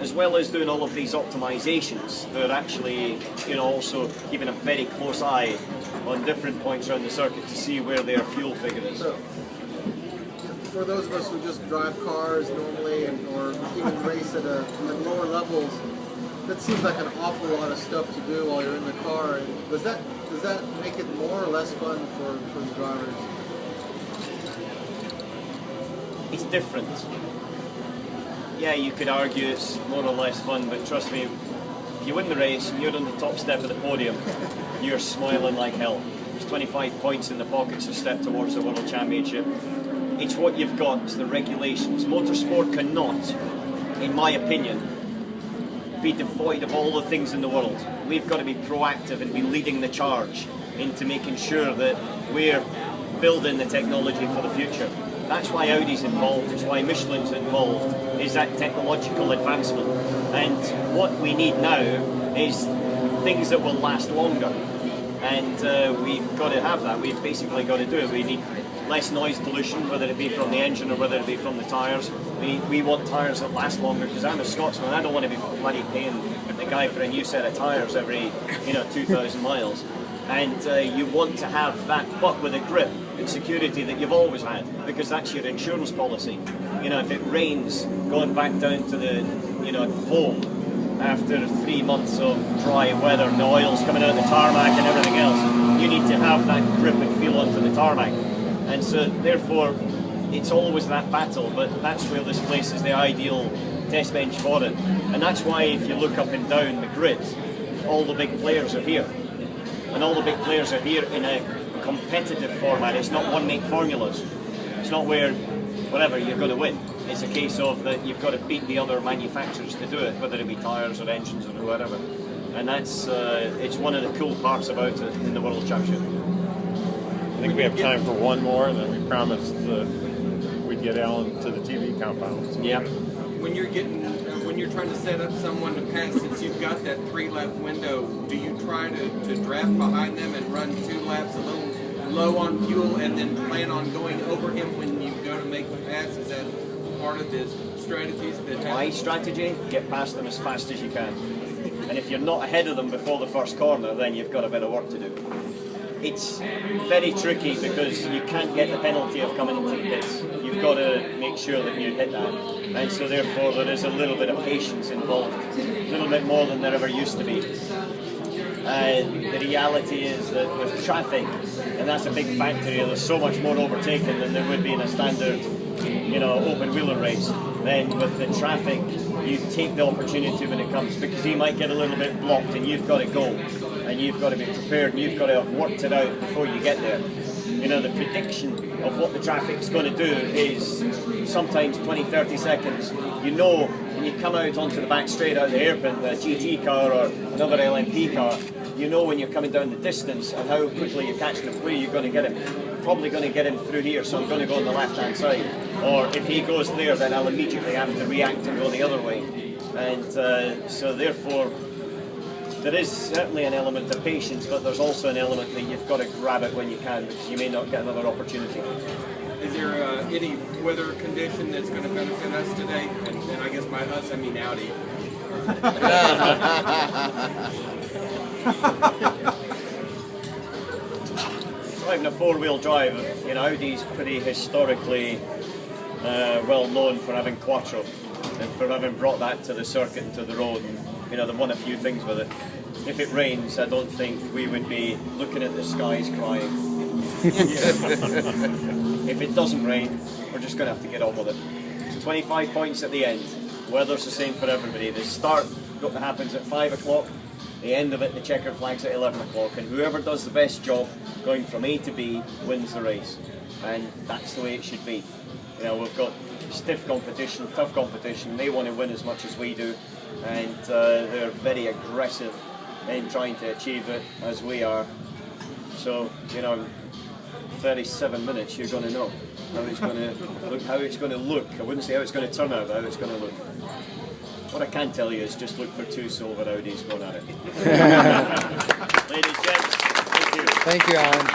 as well as doing all of these optimizations, they're actually, you know, also keeping a very close eye on different points around the circuit to see where their fuel figure is. So, for those of us who just drive cars normally, or even race at lower levels, that seems like an awful lot of stuff to do while you're in the car. And does that make it more or less fun for the drivers? It's different. Yeah, you could argue it's more or less fun, but trust me, if you win the race and you're on the top step of the podium, you're smiling like hell. There's 25 points in the pockets a step towards the World Championship. It's what you've got, it's the regulations. Motorsport cannot, in my opinion, be devoid of all the things in the world. We've got to be proactive and be leading the charge into making sure that we're building the technology for the future. That's why Audi's involved, it's why Michelin's involved, is that technological advancement. And what we need now is things that will last longer. And we've got to have that, we've basically got to do it. We need less noise pollution, whether it be from the engine or whether it be from the tyres. We want tyres that last longer, because I'm a Scotsman, I don't want to be bloody paying the guy for a new set of tyres every 2,000 miles. And you want to have that, but with a grip and security that you've always had, because that's your insurance policy. You know, if it rains, going back down to the foam after 3 months of dry weather and the oil's coming out of the tarmac and everything else, you need to have that grip and feel onto the tarmac. And so therefore it's always that battle, but that's where this place is the ideal test bench for it. And that's why if you look up and down the grid, all the big players are here. And all the big players are here in a competitive format. It's not one-make formulas. It's not where, whatever, you're going to win. It's a case of that you've got to beat the other manufacturers to do it, whether it be tyres or engines or whatever. And that's it's one of the cool parts about it in the World Championship. I think we have time for one more, and then we promised we'd get Allan to the TV compound. So. Yeah. When you're trying to set up someone to pass, since you've got that 3-lap window, do you try to draft behind them and run 2 laps a little low on fuel, and then plan on going over him when you go to make the pass? Is that part of the strategies that My strategy, get past them as fast as you can. And if you're not ahead of them before the first corner, then you've got a bit of work to do. It's very tricky because you can't get the penalty of coming into the pits. You've got to make sure that you hit that. And so therefore there is a little bit of patience involved, a little bit more than there ever used to be. The reality is that with traffic, and that's a big factor here, there's so much more overtaken than there would be in a standard open wheeler race. Then with the traffic, you take the opportunity when it comes, because you might get a little bit blocked and you've got to go. And you've got to be prepared, and you've got to have worked it out before you get there. The prediction of what the traffic's going to do is sometimes 20-30 seconds. When you come out onto the back straight out of the hairpin, a GT car or another LMP car, when you're coming down the distance and how quickly you're catching him, where you're going to get him. Probably going to get him through here, so I'm going to go on the left-hand side. Or if he goes there, then I'll immediately have to react and go the other way. And so therefore, there is certainly an element of patience, but there's also an element that you've got to grab it when you can, because you may not get another opportunity. Is there any weather condition that's going to benefit us today? And I guess by us, I mean Audi. Driving a four-wheel drive, Audi's pretty historically well known for having quattro, and for having brought that to the circuit and to the road. And, they've won a few things with it. If it rains, I don't think we would be looking at the skies crying. If it doesn't rain, we're just going to have to get on with it. So 25 points at the end. Weather's the same for everybody. The start happens at 5 o'clock. The end of it, the checker flag's at 11 o'clock. And whoever does the best job going from A to B wins the race. And that's the way it should be. We've got stiff competition, tough competition. They want to win as much as we do. And they're very aggressive in trying to achieve it, as we are. So, 37 minutes, you're going to know how it's going to look. I wouldn't say how it's going to turn out, but how it's going to look. What I can tell you is just look for 2 silver Audis going at it. Ladies and gents, thank you. Thank you, Allan.